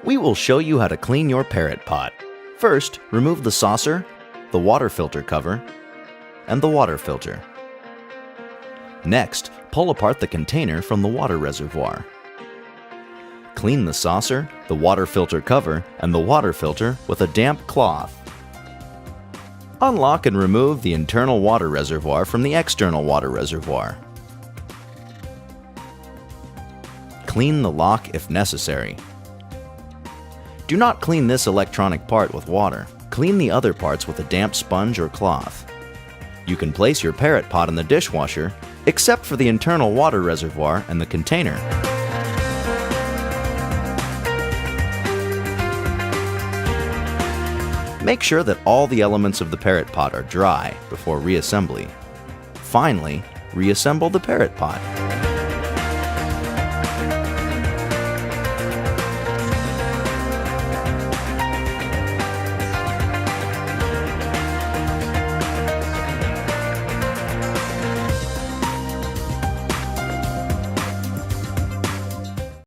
We will show you how to clean your Parrot pot. First, remove the saucer, the water filter cover, and the water filter. Next, pull apart the container from the water reservoir. Clean the saucer, the water filter cover, and the water filter with a damp cloth. Unlock and remove the internal water reservoir from the external water reservoir. Clean the lock if necessary. Do not clean this electronic part with water. Clean the other parts with a damp sponge or cloth. You can place your Parrot pot in the dishwasher, except for the internal water reservoir and the container. Make sure that all the elements of the Parrot pot are dry before reassembly. Finally, reassemble the Parrot pot.